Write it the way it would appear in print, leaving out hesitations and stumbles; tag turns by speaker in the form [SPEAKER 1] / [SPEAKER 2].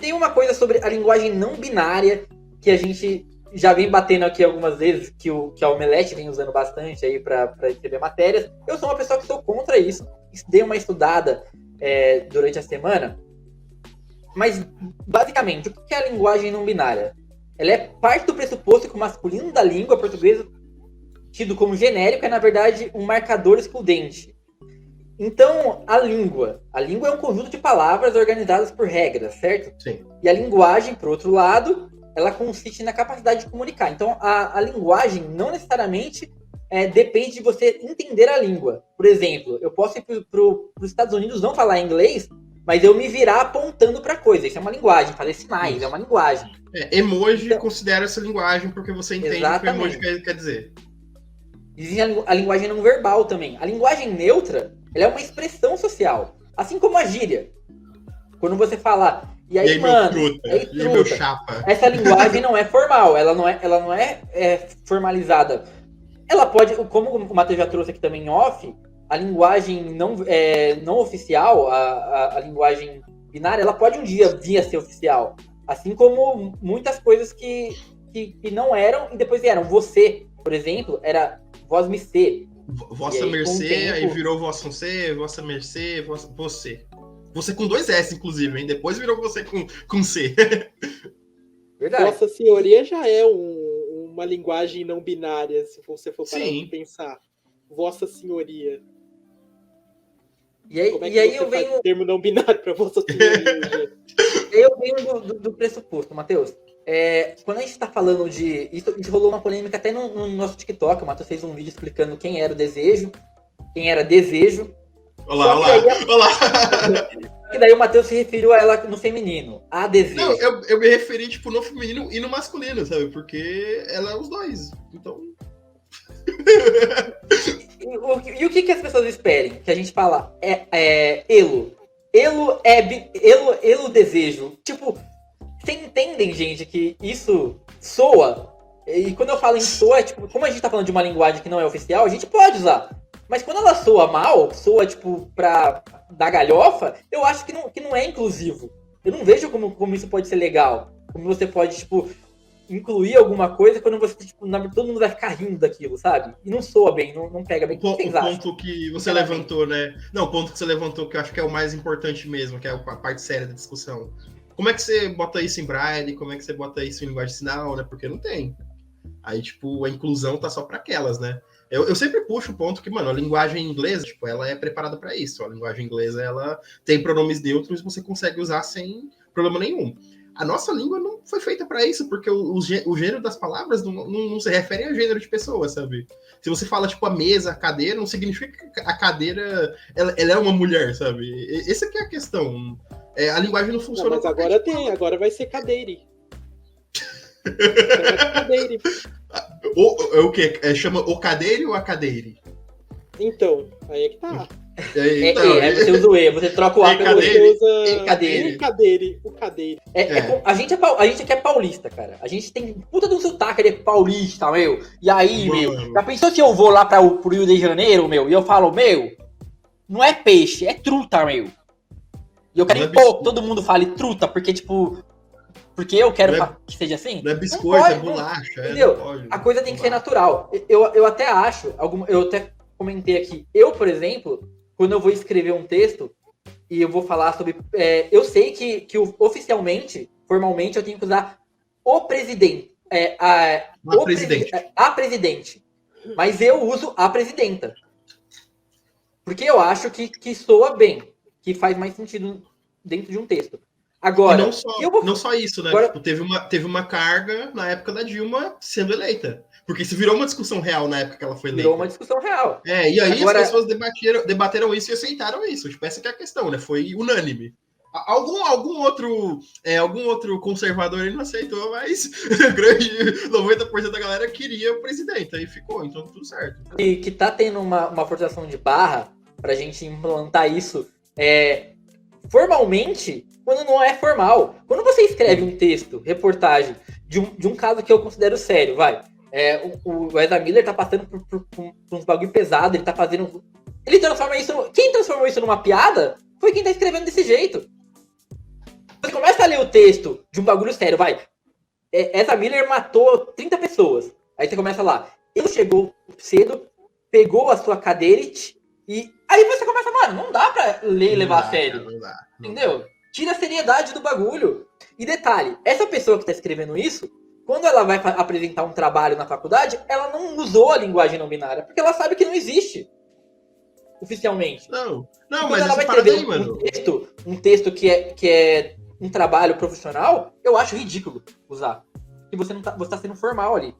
[SPEAKER 1] tem uma coisa sobre a linguagem não binária que a gente já vem batendo aqui algumas vezes, que a Omelete vem usando bastante aí para escrever matérias. Eu sou uma pessoa que sou contra isso. Dei uma estudada durante a semana. Mas, basicamente, o que é a linguagem não binária? Ela é parte do pressuposto que o masculino da língua portuguesa, tido como genérico, é, na verdade, um marcador excludente. Então, a língua é um conjunto de palavras organizadas por regras, certo?
[SPEAKER 2] Sim.
[SPEAKER 1] E a linguagem, por outro lado, ela consiste na capacidade de comunicar. Então, a linguagem não necessariamente depende de você entender a língua. Por exemplo, eu posso ir para os Estados Unidos não falar inglês, mas eu me virar apontando para coisa. Isso é uma linguagem. Fazer sinais é uma linguagem.
[SPEAKER 2] Emoji então, considera essa linguagem porque você entende exatamente o que o emoji quer dizer.
[SPEAKER 1] Existe a linguagem não verbal também. A linguagem neutra, ela é uma expressão social. Assim como a gíria. Quando você fala... E aí, mano,
[SPEAKER 2] meu chapa.
[SPEAKER 1] Essa linguagem não é formal. Ela não é formalizada. Ela pode... Como o Matheus já trouxe aqui também em off... A linguagem não oficial, a linguagem binária, ela pode um dia vir a ser oficial. Assim como muitas coisas que não eram e depois vieram. Você, por exemplo, era voz-me-ser.
[SPEAKER 2] Vossa mercê, aí virou vossa C, vossa mercê, você. Você com 2 S, inclusive, hein? Depois virou você com C.
[SPEAKER 3] Verdade. Vossa senhoria já é uma linguagem não binária, se você for parar de pensar. Vossa senhoria.
[SPEAKER 1] E aí eu venho...
[SPEAKER 3] termo não binário para vossa senhoria.
[SPEAKER 1] Eu venho do pressuposto, Matheus. Quando a gente está falando de... Isso rolou uma polêmica até no nosso TikTok. O Matheus fez um vídeo explicando quem era o desejo. Quem era desejo.
[SPEAKER 2] Olá.
[SPEAKER 1] E daí o Matheus se referiu a ela no feminino. A desejo.
[SPEAKER 2] Não, eu me referi tipo, no feminino e no masculino, sabe? Porque ela é os dois. Então...
[SPEAKER 1] E o que as pessoas esperem? Que a gente fala elo. Elo desejo. Tipo, vocês entendem, gente, que isso soa? E quando eu falo em soa, tipo, como a gente tá falando de uma linguagem que não é oficial, a gente pode usar. Mas quando ela soa mal, soa, tipo, pra dar galhofa, eu acho que não é inclusivo. Eu não vejo como isso pode ser legal. Como você pode, tipo... incluir alguma coisa quando você, tipo, todo mundo vai ficar rindo daquilo, sabe? E não soa bem, não pega bem.
[SPEAKER 2] O ponto que você levantou, né? Não, o ponto que você levantou que eu acho que é o mais importante mesmo, que é a parte séria da discussão. Como é que você bota isso em braille? Como é que você bota isso em linguagem de sinal, né? Porque não tem. Aí, tipo, a inclusão tá só para aquelas, né? Eu sempre puxo o ponto que, mano, a linguagem inglesa, tipo, ela é preparada para isso. A linguagem inglesa, ela tem pronomes neutros e você consegue usar sem problema nenhum. A nossa língua não foi feita para isso, porque o gênero das palavras não se refere a gênero de pessoa, sabe? Se você fala, tipo, a mesa, a cadeira, não significa que a cadeira ela é uma mulher, sabe? Essa que é a questão. A linguagem não funciona...
[SPEAKER 3] Não, mas agora vai ser cadeire. Cadeire.
[SPEAKER 2] O quê? Chama o cadeire ou a cadeire?
[SPEAKER 3] Então, aí é que tá.
[SPEAKER 1] Aí você usa o E, você troca o A pelo E.
[SPEAKER 3] Usa cadeire. O cadeire.
[SPEAKER 1] A gente aqui é paulista, cara. A gente tem puta de um sotaque, ele é paulista, meu. E aí, meu, já pensou se eu vou lá pro Rio de Janeiro, meu, e eu falo, meu, não é peixe, é truta, meu. E eu quero que todo mundo fale truta, porque, tipo... Porque eu quero que seja assim.
[SPEAKER 2] Não é biscoito, é bolacha.
[SPEAKER 1] Entendeu? A coisa tem que ser natural. Eu até acho, eu até comentei aqui, eu, por exemplo... Quando eu vou escrever um texto e eu vou falar sobre... eu sei que oficialmente, formalmente, eu tenho que usar o presidente. A presidente. Mas eu uso a presidenta. Porque eu acho que soa bem. Que faz mais sentido dentro de um texto. Agora...
[SPEAKER 2] E não só isso, né? Agora, tipo, teve uma carga na época da Dilma sendo eleita. Porque isso virou uma discussão real na época que ela foi eleita.
[SPEAKER 1] Virou uma discussão real.
[SPEAKER 2] E aí agora, as pessoas debateram isso e aceitaram isso. Tipo, essa que é a questão, né? Foi unânime. Algum outro conservador ele não aceitou, mas grande 90% da galera queria o presidente. Aí ficou, então tudo certo.
[SPEAKER 1] E que tá tendo uma forçação de barra pra gente implantar isso formalmente, quando não é formal. Quando você escreve um texto, reportagem, de um caso que eu considero sério, o Ezra Miller tá passando por uns bagulho pesado, ele tá fazendo... Ele transforma isso... Quem transformou isso numa piada foi quem tá escrevendo desse jeito. Você começa a ler o texto de um bagulho sério, vai. Ezra Miller matou 30 pessoas. Aí você começa lá. Ele chegou cedo, pegou a sua cadeirit e aí você começa, mano, não dá pra ler e levar a sério.
[SPEAKER 2] Não dá.
[SPEAKER 1] Entendeu? Tira a seriedade do bagulho. E detalhe, essa pessoa que tá escrevendo isso, quando ela vai apresentar um trabalho na faculdade, ela não usou a linguagem não binária, porque ela sabe que não existe oficialmente.
[SPEAKER 2] Não,
[SPEAKER 1] quando
[SPEAKER 2] mas
[SPEAKER 1] ela vai
[SPEAKER 2] essa parada
[SPEAKER 1] escrever
[SPEAKER 2] aí, mano.
[SPEAKER 1] um texto que é um trabalho profissional, eu acho ridículo usar. Porque você tá sendo formal ali.